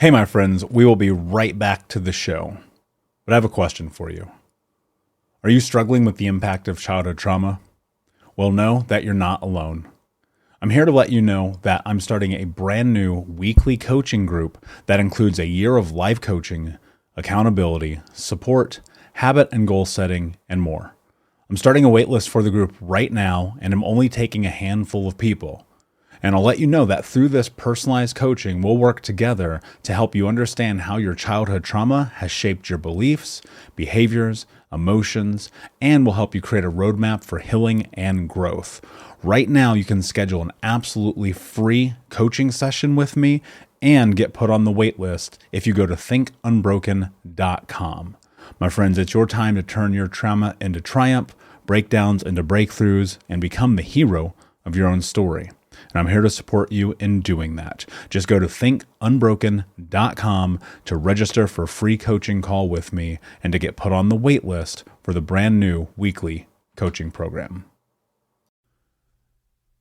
Hey, my friends, we will be right back to the show. But I have a question for you. Are you struggling with the impact of childhood trauma? Well, know that you're not alone. I'm here to let you know that I'm starting a brand new weekly coaching group that includes a year of life coaching, accountability, support, habit and goal setting, and more. I'm starting a waitlist for the group right now, and I'm only taking a handful of people. And I'll let you know that through this personalized coaching, we'll work together to help you understand how your childhood trauma has shaped your beliefs, behaviors, emotions, and will help you create a roadmap for healing and growth. Right now, you can schedule an absolutely free coaching session with me and get put on the wait list if you go to thinkunbroken.com. My friends, it's your time to turn your trauma into triumph, breakdowns into breakthroughs, and become the hero of your own story. And I'm here to support you in doing that. Just go to thinkunbroken.com to register for a free coaching call with me and to get put on the wait list for the brand new weekly coaching program.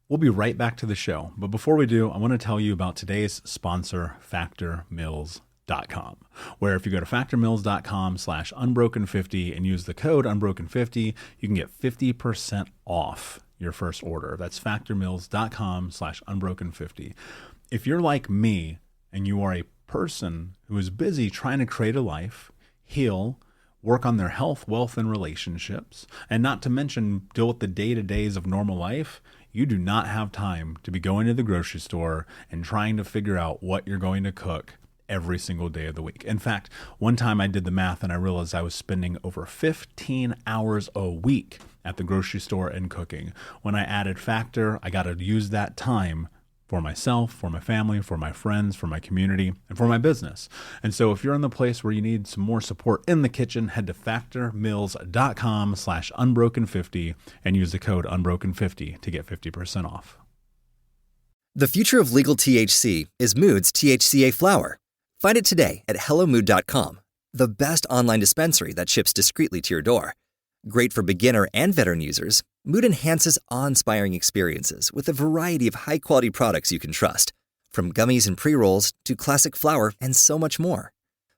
We'll be right back to the show. But before we do, I want to tell you about today's sponsor, factormeals.com, where if you go to factormeals.com/unbroken50 and use the code unbroken50, you can get 50% off your first order. That's factormeals.com/unbroken50. If you're like me and you are a person who is busy trying to create a life, heal, work on their health, wealth, and relationships, and not to mention deal with the day-to-days of normal life, you do not have time to be going to the grocery store and trying to figure out what you're going to cook every single day of the week. In fact, one time I did the math and I realized I was spending over 15 hours a week at the grocery store and cooking. When I added Factor, I got to use that time for myself, for my family, for my friends, for my community, and for my business. And so if you're in the place where you need some more support in the kitchen, head to factormeals.com/unbroken50 and use the code unbroken50 to get 50% off. The future of legal THC is Mood's THCA flower. Find it today at hellomood.com, the best online dispensary that ships discreetly to your door. Great for beginner and veteran users, Mood enhances awe-inspiring experiences with a variety of high-quality products you can trust, from gummies and pre-rolls to classic flower and so much more.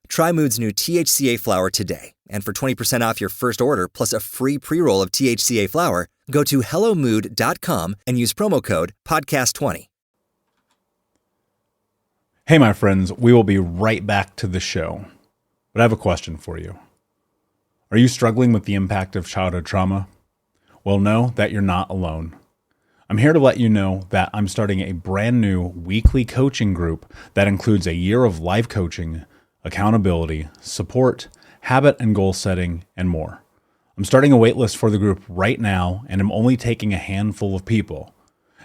Try Mood's new THCA flower today, and for 20% off your first order plus a free pre-roll of THCA flower, go to hellomood.com and use promo code PODCAST20. Hey, my friends, we will be right back to the show. But I have a question for you. Are you struggling with the impact of childhood trauma? Well, know that you're not alone. I'm here to let you know that I'm starting a brand new weekly coaching group that includes a year of life coaching, accountability, support, habit and goal setting, and more. I'm starting a waitlist for the group right now, and I'm only taking a handful of people.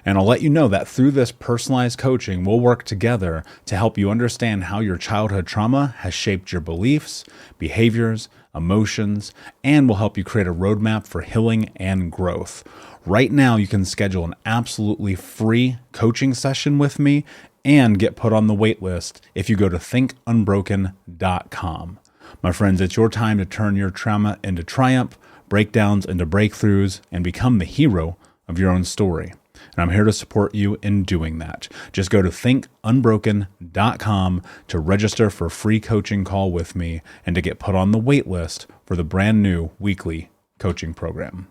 And I'll let you know that through this personalized coaching, we'll work together to help you understand how your childhood trauma has shaped your beliefs, behaviors, emotions, and will help you create a roadmap for healing and growth. Right now, you can schedule an absolutely free coaching session with me and get put on the wait list if you go to thinkunbroken.com. My friends, it's your time to turn your trauma into triumph, breakdowns into breakthroughs, and become the hero of your own story. And I'm here to support you in doing that. Just go to thinkunbroken.com to register for a free coaching call with me and to get put on the wait list for the brand new weekly coaching program.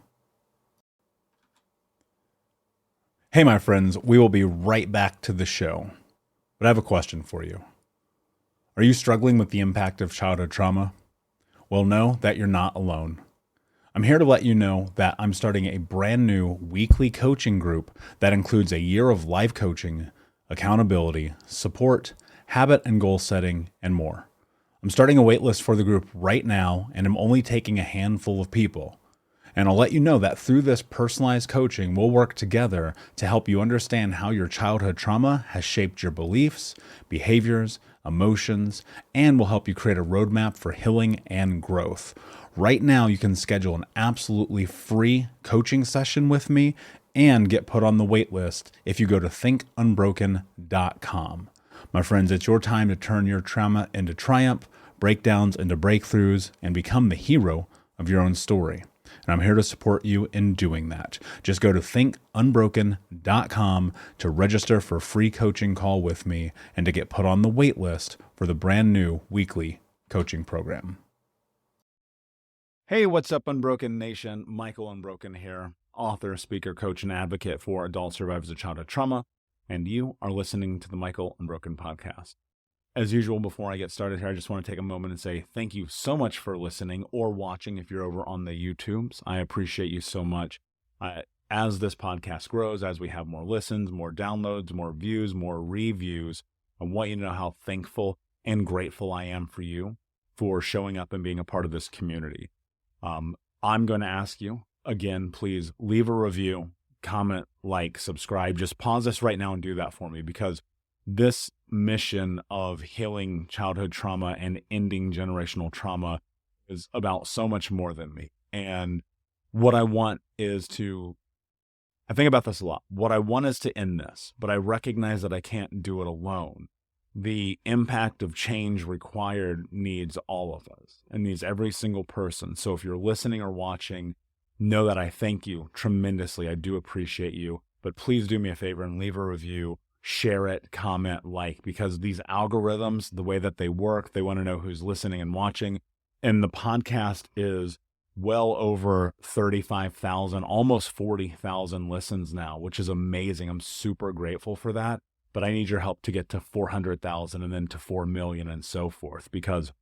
Hey, my friends, we will be right back to the show. But I have a question for you. Are you struggling with the impact of childhood trauma? Well, know that you're not alone. I'm here to let you know that I'm starting a brand new weekly coaching group that includes a year of life coaching, accountability, support, habit and goal setting, and more. I'm starting a waitlist for the group right now, and I'm only taking a handful of people. And I'll let you know that through this personalized coaching, we'll work together to help you understand how your childhood trauma has shaped your beliefs, behaviors, emotions, and will help you create a roadmap for healing and growth. Right now, you can schedule an absolutely free coaching session with me and get put on the wait list if you go to thinkunbroken.com. My friends, it's your time to turn your trauma into triumph, breakdowns into breakthroughs, and become the hero of your own story. And I'm here to support you in doing that. Just go to thinkunbroken.com to register for a free coaching call with me and to get put on the wait list for the brand new weekly coaching program. Hey, what's up, Unbroken Nation? Michael Unbroken here, author, speaker, coach, and advocate for adult survivors of childhood trauma, and you are listening to the Michael Unbroken podcast. As usual, before I get started here, I just want to take a moment and say thank you so much for listening or watching if you're over on the YouTubes. I appreciate you so much. As this podcast grows, as we have more listens, more downloads, more views, more reviews, I want you to know how thankful and grateful I am for you for showing up and being a part of this community. I'm going to ask you, again, please leave a review, comment, like, subscribe. Just pause this right now and do that for me, because this mission of healing childhood trauma and ending generational trauma is about so much more than me. And what I want is I think about this a lot. What I want is to end this, but I recognize that I can't do it alone. The impact of change required needs all of us and needs every single person. So if you're listening or watching, know that I thank you tremendously. I do appreciate you, but please do me a favor and leave a review, share it, comment, like, because these algorithms, the way that they work, they want to know who's listening and watching. And the podcast is well over 35,000, almost 40,000 listens now, which is amazing. I'm super grateful for that. But I need your help to get to 400,000 and then to 4 million and so forth. Because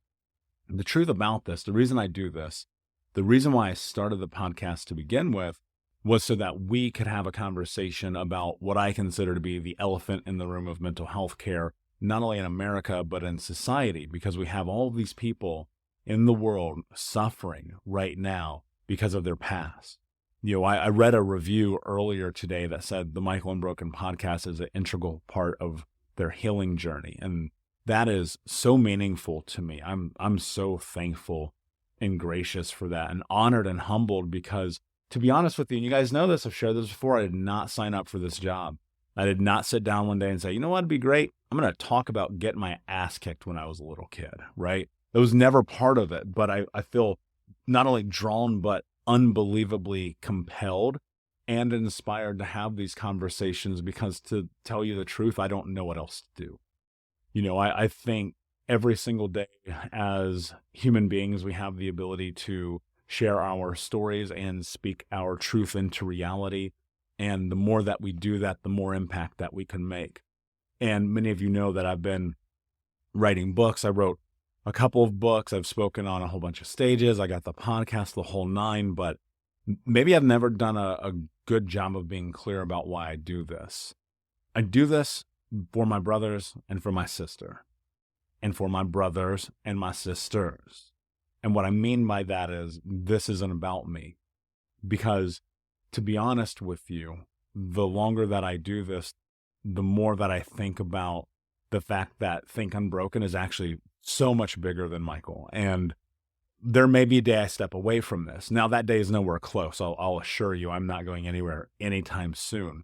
the truth about this, the reason I do this, the reason why I started the podcast to begin with was so that we could have a conversation about what I consider to be the elephant in the room of mental health care, not only in America, but in society, because we have all of these people in the world suffering right now because of their past. You know, I read a review earlier today that said the Michael Unbroken podcast is an integral part of their healing journey. And that is so meaningful to me. I'm so thankful and gracious for that, and honored and humbled, because to be honest with you, and you guys know this, I've shared this before, I did not sign up for this job. I did not sit down one day and say, you know what, it'd be great. I'm going to talk about getting my ass kicked when I was a little kid, right? It was never part of it, but I feel not only drawn, but unbelievably compelled and inspired to have these conversations, because to tell you the truth, I don't know what else to do. You know, I think every single day as human beings, we have the ability to share our stories and speak our truth into reality. And the more that we do that, the more impact that we can make. And many of you know that I've been writing books. I wrote a couple of books. I've spoken on a whole bunch of stages. I got the podcast, the whole nine, but maybe I've never done a good job of being clear about why I do this. I do this for my brothers and for my sister, and for my brothers and my sisters. And what I mean by that is this isn't about me, because to be honest with you, the longer that I do this, the more that I think about the fact that Think Unbroken is actually so much bigger than Michael. And there may be a day I step away from this. Now, that day is nowhere close. I'll assure you I'm not going anywhere anytime soon.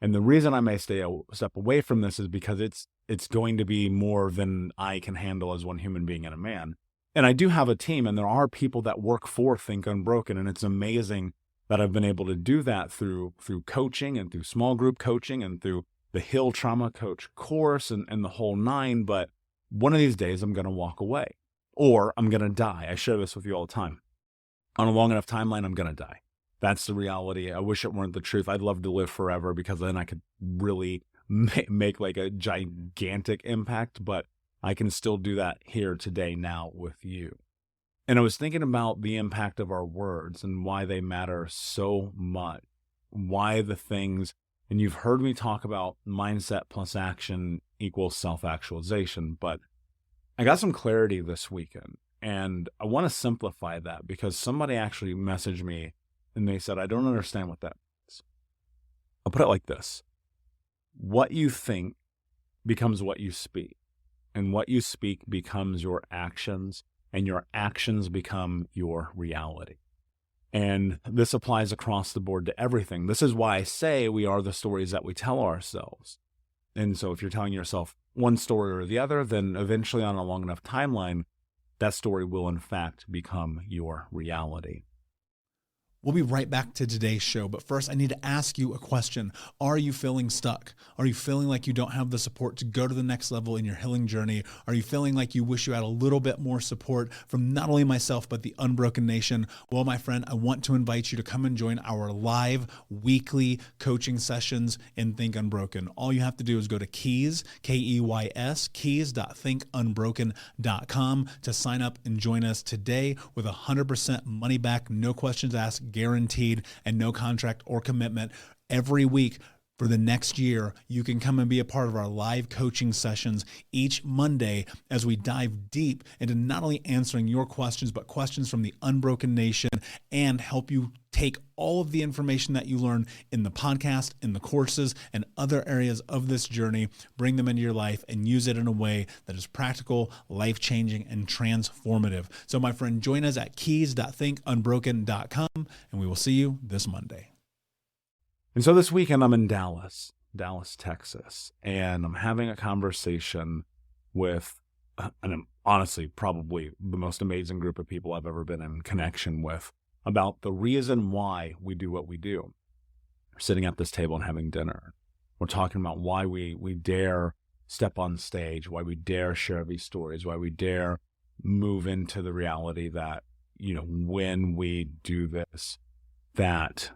And the reason I may step away from this is because it's going to be more than I can handle as one human being and a man. And I do have a team, and there are people that work for Think Unbroken, and it's amazing that I've been able to do that through coaching and through small group coaching and through the Heal Trauma Coach course and the whole nine. But one of these days I'm going to walk away, or I'm going to die. I share this with you all the time. On a long enough timeline, I'm going to die. That's the reality. I wish it weren't the truth. I'd love to live forever, because then I could really make like a gigantic impact, but I can still do that here today now with you. And I was thinking about the impact of our words and why they matter so much, why the things, and you've heard me talk about mindset plus action equals self-actualization, but I got some clarity this weekend, and I want to simplify that, because somebody actually messaged me and they said, I don't understand what that means. I'll put it like this. What you think becomes what you speak, and what you speak becomes your actions, and your actions become your reality. And this applies across the board to everything. This is why I say we are the stories that we tell ourselves. And so if you're telling yourself one story or the other, then eventually on a long enough timeline, that story will in fact become your reality. We'll be right back to today's show, but first I need to ask you a question. Are you feeling stuck? Are you feeling like you don't have the support to go to the next level in your healing journey? Are you feeling like you wish you had a little bit more support from not only myself, but the Unbroken Nation? Well, my friend, I want to invite you to come and join our live weekly coaching sessions in Think Unbroken. All you have to do is go to Keys, Keys, keys.thinkunbroken.com to sign up and join us today with 100% money back, no questions asked, guaranteed, and no contract or commitment. Every week for the next year, you can come and be a part of our live coaching sessions each Monday as we dive deep into not only answering your questions, but questions from the Unbroken Nation, and help you take all of the information that you learn in the podcast, in the courses, and other areas of this journey, bring them into your life and use it in a way that is practical, life-changing, and transformative. So my friend, join us at keys.thinkunbroken.com, and we will see you this Monday. And so this weekend I'm in Dallas, Texas, and I'm having a conversation with, and honestly, probably the most amazing group of people I've ever been in connection with, about the reason why we do what we do. We're sitting at this table and having dinner. We're talking about why we dare step on stage, why we dare share these stories, why we dare move into the reality that, when we do this, that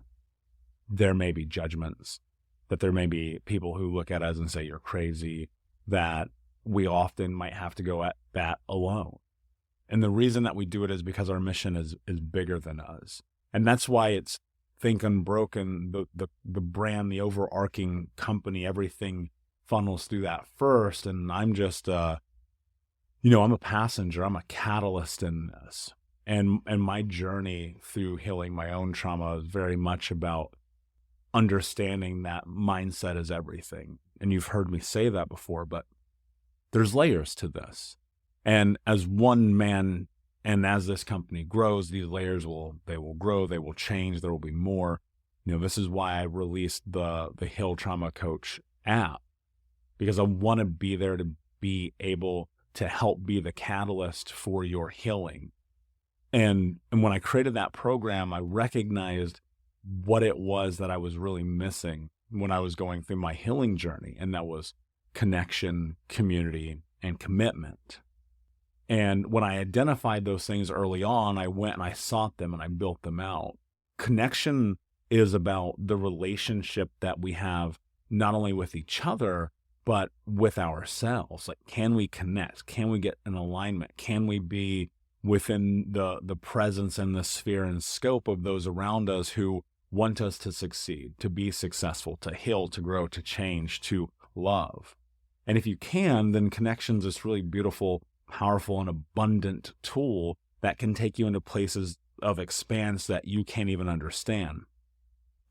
there may be judgments, that there may be people who look at us and say, you're crazy, that we often might have to go at that alone. And the reason that we do it is because our mission is bigger than us. And that's why it's Think Unbroken, the brand, the overarching company, everything funnels through that first. And I'm just, I'm a passenger, I'm a catalyst in this. And my journey through healing my own trauma is very much about understanding that mindset is everything. And you've heard me say that before, but there's layers to this. And as one man, and as this company grows, these layers will grow, they will change, there will be more. This is why I released the Heal Trauma Coach app, because I want to be there to be able to help be the catalyst for your healing. And when I created that program, I recognized what it was that I was really missing when I was going through my healing journey. And that was connection, community, and commitment. And when I identified those things early on, I went and I sought them and I built them out. Connection is about the relationship that we have not only with each other, but with ourselves. Like, can we connect? Can we get in alignment? Can we be within the presence and the sphere and scope of those around us who want us to succeed, to be successful, to heal, to grow, to change, to love? And if you can, then connection's this really beautiful, powerful, and abundant tool that can take you into places of expanse that you can't even understand.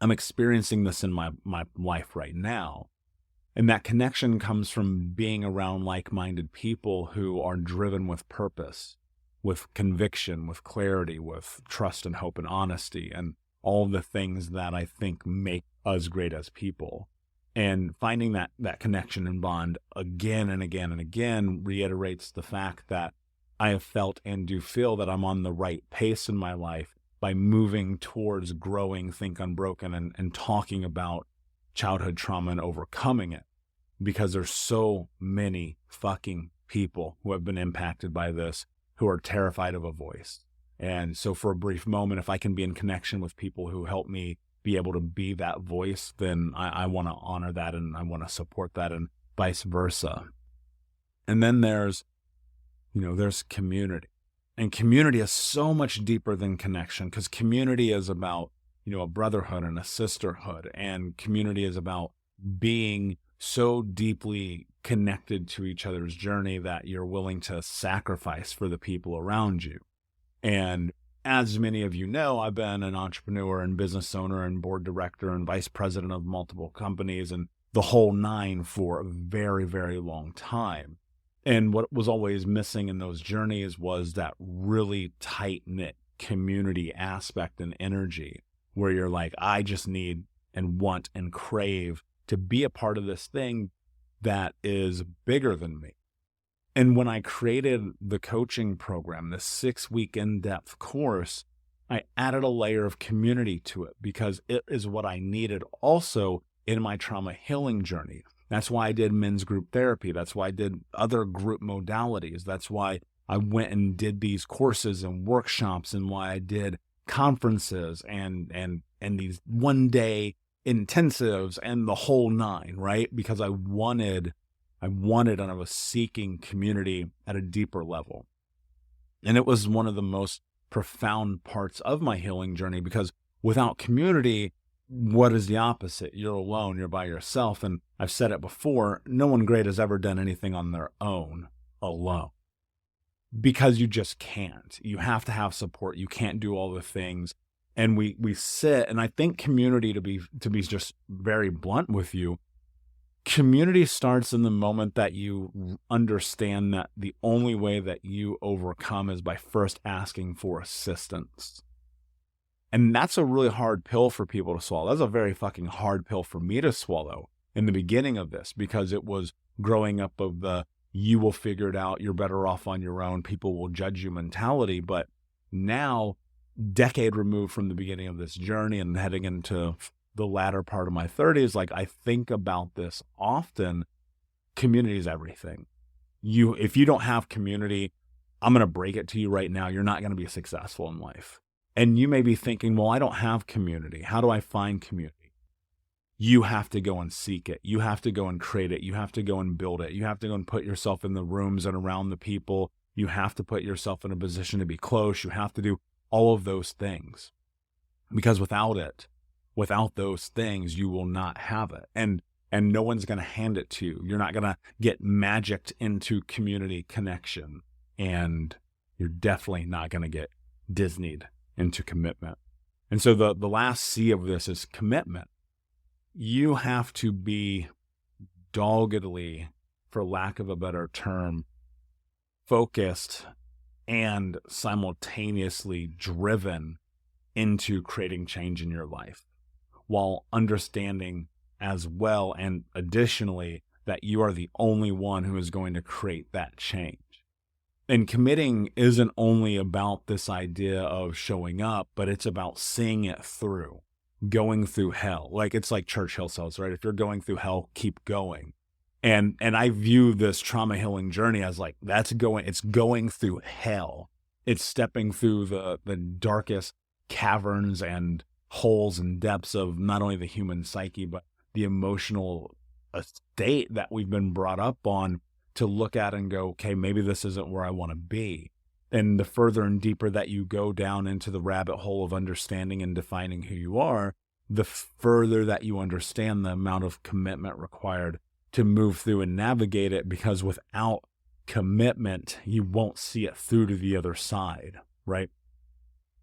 I'm experiencing this in my life right now. And that connection comes from being around like-minded people who are driven with purpose, with conviction, with clarity, with trust and hope and honesty, and all the things that I think make us great as people. And finding that connection and bond again and again and again reiterates the fact that I have felt and do feel that I'm on the right pace in my life by moving towards growing Think Unbroken and talking about childhood trauma and overcoming it, because there's so many fucking people who have been impacted by this who are terrified of a voice. And so for a brief moment, if I can be in connection with people who help me be able to be that voice, then I want to honor that and I want to support that, and vice versa. And then there's community. And community is so much deeper than connection, because community is about, a brotherhood and a sisterhood. And community is about being so deeply connected to each other's journey that you're willing to sacrifice for the people around you. And as many of you know, I've been an entrepreneur and business owner and board director and vice president of multiple companies and the whole nine for a very, very long time. And what was always missing in those journeys was that really tight-knit community aspect and energy, where you're like, I just need and want and crave to be a part of this thing that is bigger than me. And when I created the coaching program, the 6-week in-depth course, I added a layer of community to it because it is what I needed also in my trauma healing journey. That's why I did men's group therapy. That's why I did other group modalities. That's why I went and did these courses and workshops, and why I did conferences and these 1-day intensives and the whole nine, right? Because I wanted and I was seeking community at a deeper level. And it was one of the most profound parts of my healing journey, because without community, what is the opposite? You're alone, you're by yourself. And I've said it before, no one great has ever done anything on their own alone, because you just can't. You have to have support. You can't do all the things. And we sit, and I think community, to be just very blunt with you, community starts in the moment that you understand that the only way that you overcome is by first asking for assistance. And that's a really hard pill for people to swallow. That's a very fucking hard pill for me to swallow in the beginning of this, because it was growing up of the you will figure it out, you're better off on your own, people will judge you mentality. But now, decade removed from the beginning of this journey and heading into the latter part of my 30s, like, I think about this often. Community is everything. If you don't have community, I'm going to break it to you right now, you're not going to be successful in life. And you may be thinking, well, I don't have community. How do I find community? You have to go and seek it. You have to go and create it. You have to go and build it. You have to go and put yourself in the rooms and around the people. You have to put yourself in a position to be close. You have to do all of those things, because without those things, you will not have it. And no one's going to hand it to you. You're not going to get magicked into community connection. And you're definitely not going to get Disneyed into commitment. And so the last C of this is commitment. You have to be doggedly, for lack of a better term, focused and simultaneously driven into creating change in your life, while understanding as well and additionally that you are the only one who is going to create that change. And committing isn't only about this idea of showing up, but it's about seeing it through, going through hell. Like, it's like Churchill says, right? If you're going through hell, keep going. And I view this trauma healing journey as like, it's going through hell. It's stepping through the darkest caverns and holes and depths of not only the human psyche, but the emotional state that we've been brought up on to look at and go, okay, maybe this isn't where I want to be. And the further and deeper that you go down into the rabbit hole of understanding and defining who you are, the further that you understand the amount of commitment required to move through and navigate it, because without commitment, you won't see it through to the other side, right?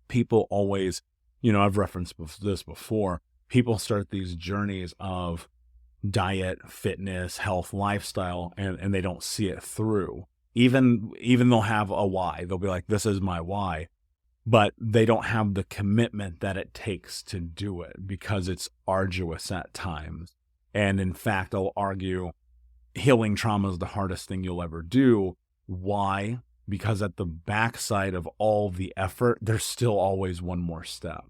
People always, I've referenced this before, people start these journeys of diet, fitness, health, lifestyle, and they don't see it through. Even they'll have a why. They'll be like, this is my why. But they don't have the commitment that it takes to do it, because it's arduous at times. And in fact, I'll argue healing trauma is the hardest thing you'll ever do. Why? Because at the backside of all the effort, there's still always one more step.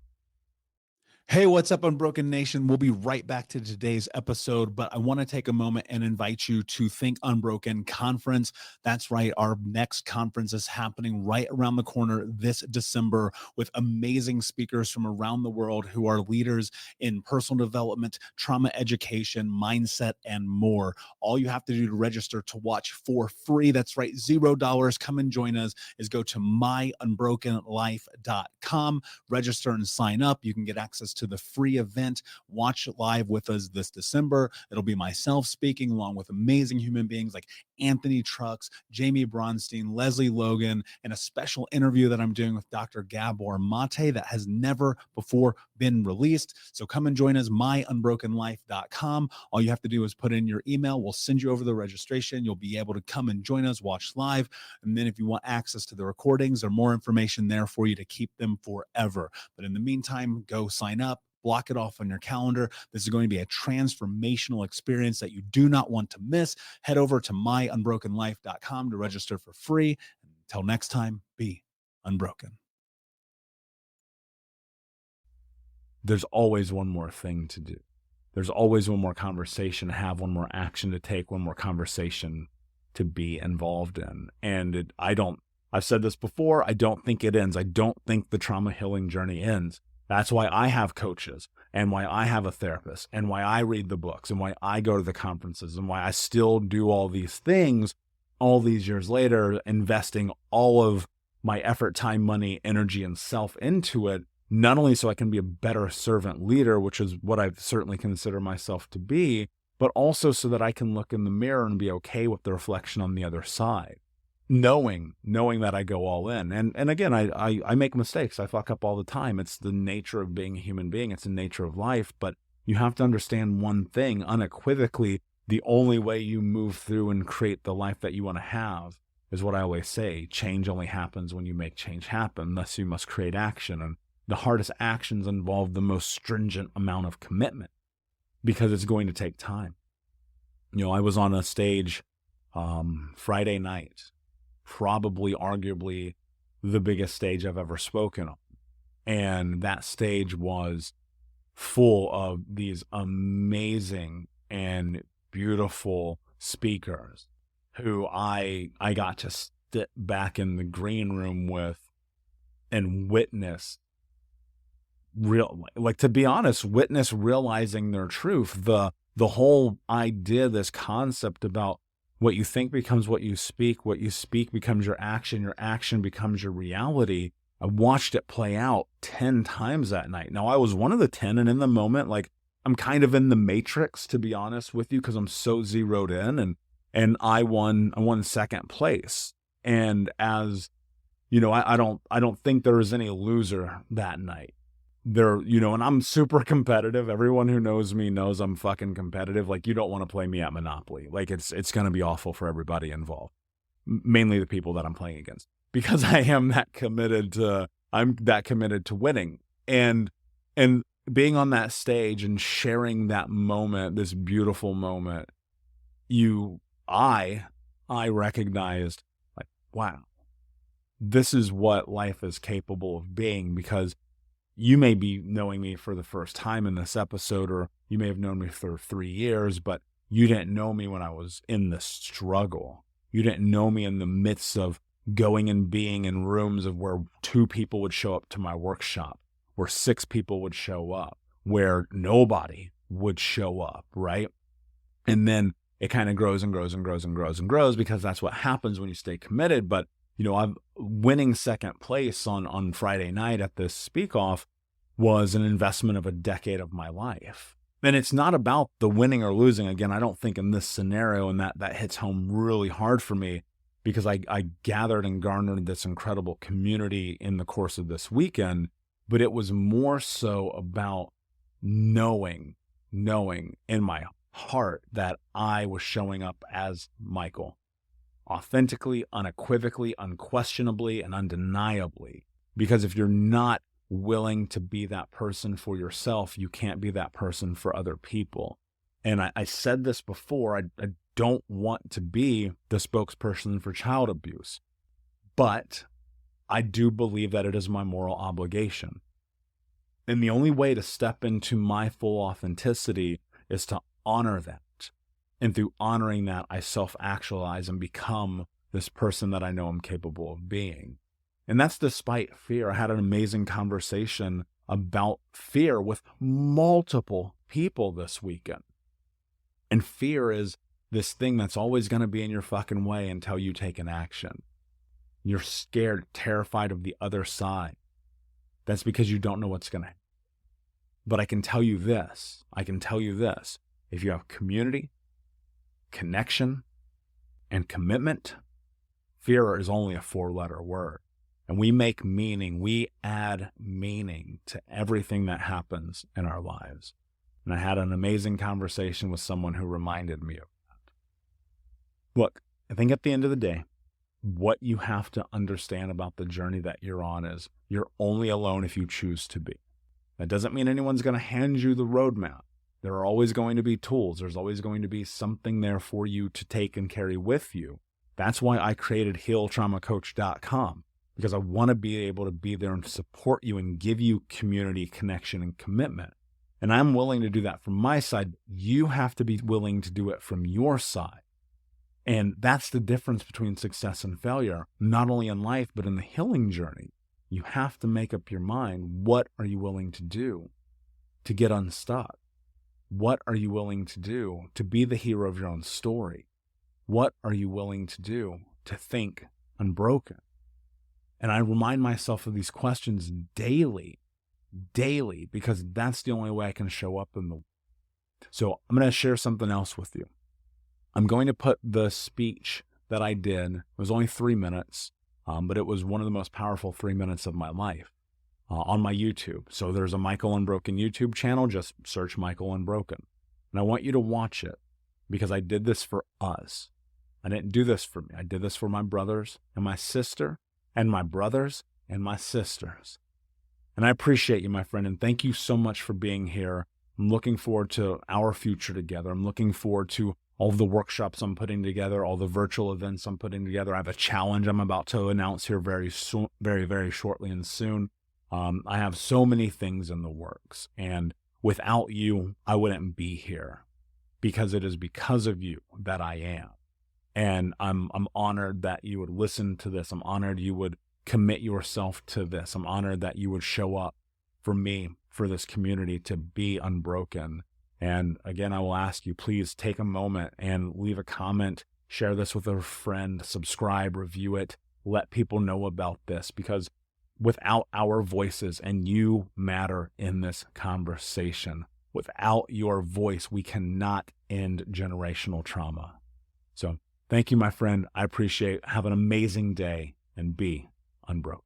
Hey, what's up, Unbroken Nation? We'll be right back to today's episode, but I want to take a moment and invite you to Think Unbroken Conference. That's right. Our next conference is happening right around the corner this December, with amazing speakers from around the world who are leaders in personal development, trauma education, mindset, and more. All you have to do to register to watch for free, that's right, $0, come and join us, is go to myunbrokenlife.com, register and sign up. You can get access to the free event. Watch it live with us this December. It'll be myself speaking along with amazing human beings like Anthony Trucks, Jamie Bronstein, Leslie Logan, and a special interview that I'm doing with Dr. Gabor Mate that has never before been released. So come and join us, myunbrokenlife.com. All you have to do is put in your email. We'll send you over the registration. You'll be able to come and join us, watch live. And then if you want access to the recordings, there's more information there for you to keep them forever. But in the meantime, go sign up. Block it off on your calendar. This is going to be a transformational experience that you do not want to miss. Head over to myunbrokenlife.com to register for free. Until next time, be unbroken. there's always one more thing to do. There's always one more conversation to have, one more action to take, one more conversation to be involved in. And I've said this before, I don't think it ends. I don't think the trauma healing journey ends. That's why I have coaches, and why I have a therapist, and why I read the books, and why I go to the conferences, and why I still do all these things all these years later, investing all of my effort, time, money, energy, and self into it, not only so I can be a better servant leader, which is what I certainly consider myself to be, but also so that I can look in the mirror and be okay with the reflection on the other side. Knowing that I go all in. And again, I make mistakes. I fuck up all the time. It's the nature of being a human being. It's the nature of life. But you have to understand one thing unequivocally. The only way you move through and create the life that you want to have is what I always say. Change only happens when you make change happen. Thus, you must create action. And the hardest actions involve the most stringent amount of commitment because it's going to take time. I was on a stage Friday night, probably arguably the biggest stage I've ever spoken on. And that stage was full of these amazing and beautiful speakers who I got to sit back in the green room with and witness witness realizing their truth. The whole idea, this concept about what you think becomes what you speak becomes your action becomes your reality. I watched it play out 10 times that night. Now, I was one of the 10, and in the moment, I'm kind of in the matrix, to be honest with you, because I'm so zeroed in, and I won second place. And as I don't think there was any loser that night. And I'm super competitive. Everyone who knows me knows I'm fucking competitive. You don't want to play me at Monopoly. It's going to be awful for everybody involved, mainly the people that I'm playing against, because I'm that committed to winning. And being on that stage and sharing that moment, this beautiful moment, I recognized, wow, this is what life is capable of being. Because you may be knowing me for the first time in this episode, or you may have known me for 3 years, but you didn't know me when I was in the struggle. You didn't know me in the midst of going and being in rooms of where 2 people would show up to my workshop, where 6 people would show up, where nobody would show up, right? And then it kind of grows and grows and grows and grows and grows, because that's what happens when you stay committed. But I'm winning second place on Friday night at this speak off was an investment of a decade of my life. And it's not about the winning or losing. Again, I don't think in this scenario, and that hits home really hard for me, because I gathered and garnered this incredible community in the course of this weekend. But it was more so about knowing in my heart that I was showing up as Michael, authentically, unequivocally, unquestionably, and undeniably. Because if you're not willing to be that person for yourself, you can't be that person for other people. And I said this before, I don't want to be the spokesperson for child abuse, but I do believe that it is my moral obligation. And the only way to step into my full authenticity is to honor that. And through honoring that, I self-actualize and become this person that I know I'm capable of being. And that's despite fear. I had an amazing conversation about fear with multiple people this weekend. And fear is this thing that's always going to be in your fucking way until you take an action. You're scared, terrified of the other side. That's because you don't know what's going to happen. But I can tell you this. If you have community, connection, and commitment, fear is only a 4-letter word. And we make meaning, we add meaning to everything that happens in our lives. And I had an amazing conversation with someone who reminded me of that. Look, I think at the end of the day, what you have to understand about the journey that you're on is you're only alone if you choose to be. That doesn't mean anyone's going to hand you the roadmap. There are always going to be tools. There's always going to be something there for you to take and carry with you. That's why I created HealTraumaCoach.com. because I want to be able to be there and support you and give you community, connection, and commitment. And I'm willing to do that from my side. You have to be willing to do it from your side. And that's the difference between success and failure, not only in life, but in the healing journey. You have to make up your mind. What are you willing to do to get unstuck? What are you willing to do to be the hero of your own story? What are you willing to do to think unbroken? And I remind myself of these questions daily, because that's the only way I can show up in the world. So I'm going to share something else with you. I'm going to put the speech that I did, it was only 3 minutes, but it was one of the most powerful 3 minutes of my life, on my YouTube. So there's a Michael Unbroken YouTube channel, just search Michael Unbroken. And I want you to watch it because I did this for us. I didn't do this for me. I did this for my brothers and my sister and my brothers and my sisters. And I appreciate you, my friend, and thank you so much for being here. I'm looking forward to our future together. I'm looking forward to all of the workshops I'm putting together, all the virtual events I'm putting together. I have a challenge I'm about to announce here very shortly and soon. I have so many things in the works, and without you, I wouldn't be here, because it is because of you that I am. And I'm honored that you would listen to this. I'm honored you would commit yourself to this. I'm honored that you would show up for me, for this community, to be unbroken. And again, I will ask you, please take a moment and leave a comment, share this with a friend, subscribe, review it, let people know about this, because without our voices, and you matter in this conversation, without your voice, we cannot end generational trauma. So thank you, my friend. I appreciate it. Have an amazing day and be unbroken.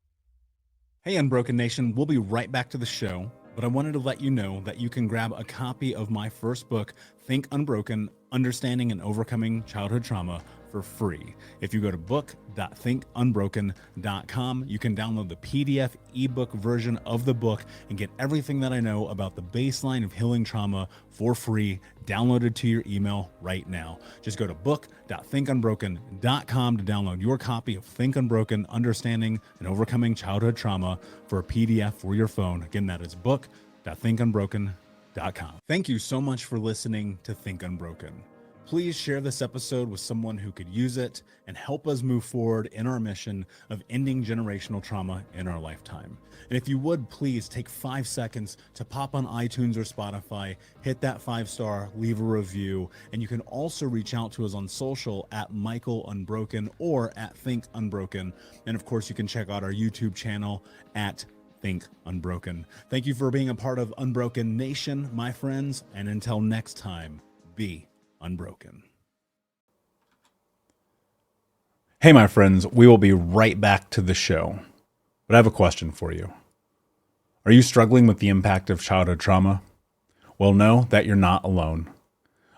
Hey, Unbroken Nation, we'll be right back to the show, but I wanted to let you know that you can grab a copy of my first book, Think Unbroken, Understanding and Overcoming Childhood Trauma, for free. If you go to book.thinkunbroken.com, you can download the PDF ebook version of the book and get everything that I know about the baseline of healing trauma for free, downloaded to your email right now. Just go to book.thinkunbroken.com to download your copy of Think Unbroken, Understanding and Overcoming Childhood Trauma for a PDF for your phone. Again, that is book.thinkunbroken.com. Thank you so much for listening to Think Unbroken. Please share this episode with someone who could use it and help us move forward in our mission of ending generational trauma in our lifetime. And if you would, please take 5 seconds to pop on iTunes or Spotify, hit that 5-star, leave a review, and you can also reach out to us on social at Michael Unbroken or at Think Unbroken. And of course, you can check out our YouTube channel at Think Unbroken. Thank you for being a part of Unbroken Nation, my friends, and until next time, be unbroken. Hey, my friends, we will be right back to the show, but I have a question for you. Are you struggling with the impact of childhood trauma? Well, know that you're not alone.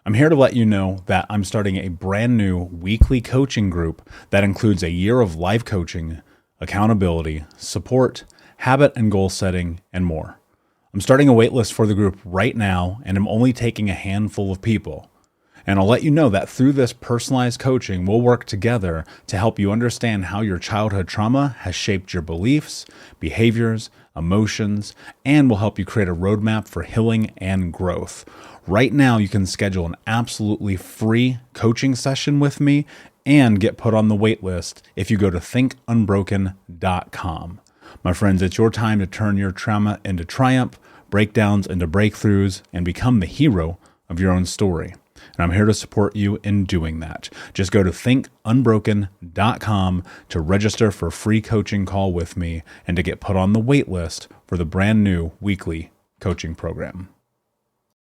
I'm here to let you know that I'm starting a brand new weekly coaching group that includes a year of live coaching, accountability, support, habit and goal setting, and more. I'm starting a waitlist for the group right now, and I'm only taking a handful of people. And I'll let you know that through this personalized coaching, we'll work together to help you understand how your childhood trauma has shaped your beliefs, behaviors, emotions, and will help you create a roadmap for healing and growth. Right now, you can schedule an absolutely free coaching session with me and get put on the wait list if you go to thinkunbroken.com. My friends, it's your time to turn your trauma into triumph, breakdowns into breakthroughs, and become the hero of your own story. And I'm here to support you in doing that. Just go to thinkunbroken.com to register for a free coaching call with me and to get put on the wait list for the brand new weekly coaching program.